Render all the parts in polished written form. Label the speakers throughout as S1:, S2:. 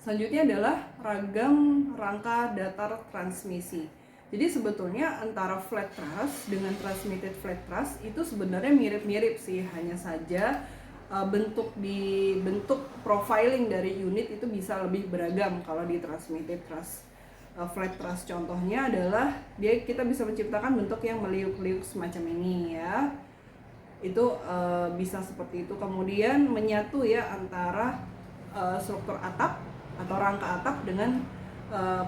S1: Selanjutnya adalah ragam rangka datar transmisi. Jadi sebetulnya antara flat truss dengan transmitted flat truss itu sebenarnya mirip-mirip sih, hanya saja bentuk profiling dari unit itu bisa lebih beragam kalau di transmitted truss. Flat truss contohnya adalah kita bisa menciptakan bentuk yang meliuk-liuk semacam ini ya. Itu bisa seperti itu. Kemudian menyatu ya antara struktur atap atau rangka atap dengan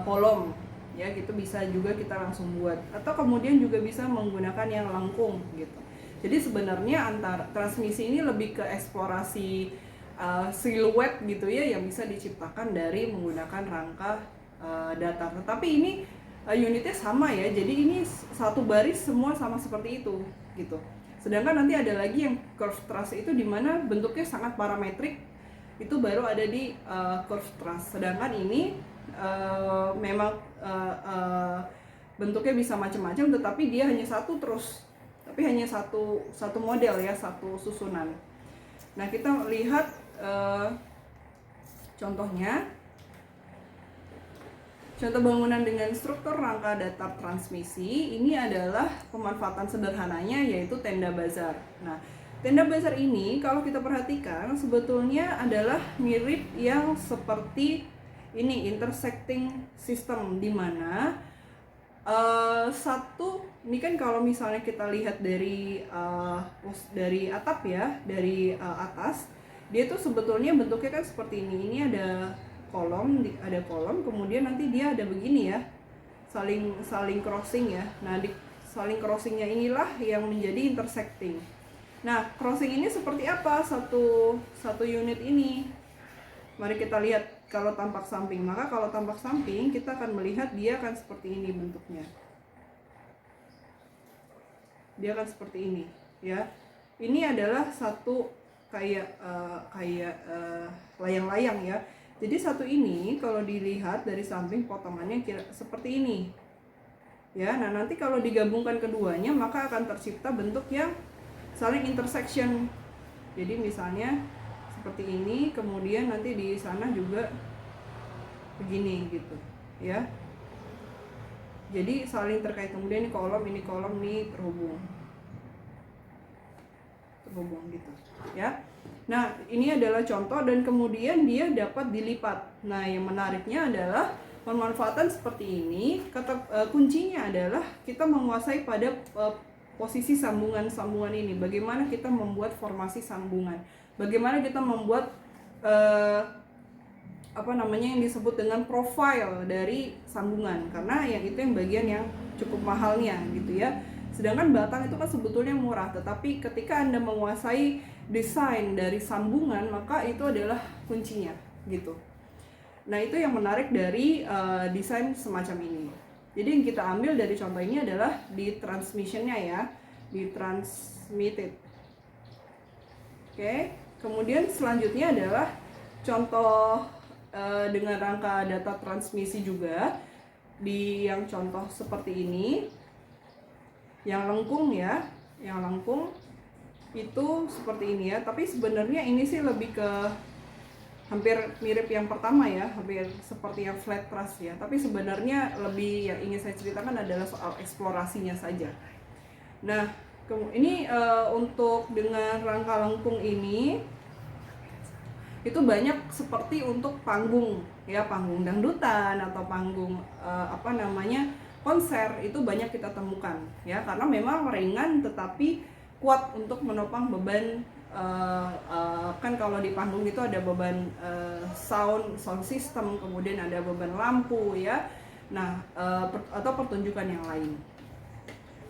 S1: kolom ya, gitu bisa juga kita langsung buat, atau kemudian juga bisa menggunakan yang lengkung gitu. Jadi sebenarnya antar transmisi ini lebih ke eksplorasi siluet gitu ya, yang bisa diciptakan dari menggunakan rangka datar. Tetapi ini unitnya sama ya, jadi ini satu baris semua sama seperti itu gitu. Sedangkan nanti ada lagi yang curve truss itu dimana bentuknya sangat parametrik, itu baru ada di curve truss. Sedangkan ini memang bentuknya bisa macam-macam, tetapi dia hanya satu terus, tapi hanya satu model ya, satu susunan. Nah, kita lihat contohnya. Contoh bangunan dengan struktur rangka datar transmisi ini adalah pemanfaatan sederhananya, yaitu tenda bazar. Nah, tenda bazar ini kalau kita perhatikan sebetulnya adalah mirip yang seperti ini, intersecting system, di mana ini kan kalau misalnya kita lihat dari atap ya, dari atas, dia tuh sebetulnya bentuknya kan seperti ini. Ini ada kolom, kemudian nanti dia ada begini ya, saling crossing ya. Nah, di saling crossingnya inilah yang menjadi intersecting. Nah, crossing ini seperti apa satu unit ini? Mari kita lihat kalau tampak samping. Maka kalau tampak samping kita akan melihat dia akan seperti ini bentuknya. Dia akan seperti ini ya. Ini adalah satu kayak layang-layang ya. Jadi satu ini kalau dilihat dari samping potongannya seperti ini ya. Nah, nanti kalau digabungkan keduanya maka akan tercipta bentuk yang saling intersection. Jadi misalnya seperti ini, kemudian nanti di sana juga begini gitu ya. Jadi saling terkait, kemudian ini kolom ini terhubung gitu ya. Nah, ini adalah contoh, dan kemudian dia dapat dilipat. Nah, yang menariknya adalah pemanfaatan seperti ini. Kuncinya adalah kita menguasai pada posisi sambungan ini. Bagaimana kita membuat formasi sambungan? Bagaimana kita membuat yang disebut dengan profile dari sambungan? Karena yang itu yang bagian yang cukup mahalnya gitu ya. Sedangkan batang itu kan sebetulnya murah, tetapi ketika Anda menguasai desain dari sambungan, maka itu adalah kuncinya gitu. Nah, itu yang menarik dari desain semacam ini. Jadi yang kita ambil dari contoh ini adalah di transmissionnya ya, di transmitted. Oke, kemudian selanjutnya adalah contoh dengan rangka data transmisi juga, di yang contoh seperti ini, yang lengkung ya, yang lengkung itu seperti ini ya. Tapi sebenarnya ini sih lebih ke hampir mirip yang pertama ya, hampir seperti yang flat truss ya. Tapi sebenarnya lebih yang ingin saya ceritakan adalah soal eksplorasinya saja. Nah, ini untuk dengan rangka lengkung ini itu banyak seperti untuk panggung ya, panggung dangdutan atau panggung konser, itu banyak kita temukan ya, karena memang ringan tetapi kuat untuk menopang beban. Kan kalau di panggung itu ada beban sound system, kemudian ada beban lampu ya. Nah, atau pertunjukan yang lain.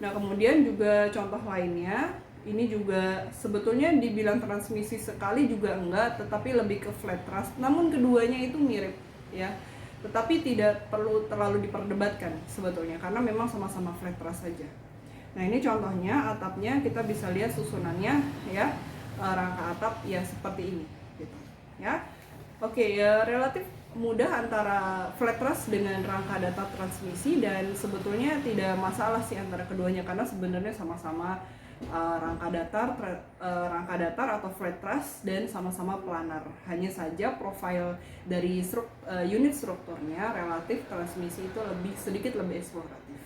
S1: Nah, kemudian juga contoh lainnya, ini juga sebetulnya dibilang transmisi sekali juga enggak, tetapi lebih ke flat truss. Namun keduanya itu mirip ya, tetapi tidak perlu terlalu diperdebatkan sebetulnya, karena memang sama-sama flat truss saja. Nah, ini contohnya atapnya, kita bisa lihat susunannya ya, rangka atap ya seperti ini gitu ya. Oke, ya relatif mudah antara flat truss dengan rangka data transmisi, dan sebetulnya tidak masalah sih antara keduanya, karena sebenarnya sama-sama rangka datar, rangka datar atau flat truss, dan sama-sama planar. Hanya saja profil dari unit strukturnya relatif transmisi itu sedikit lebih eksploratif.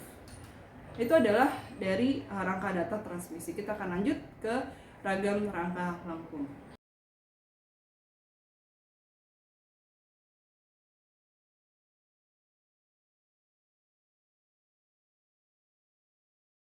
S1: Itu adalah dari rangka datar transmisi. Kita akan lanjut ke ragam rangka lengkung.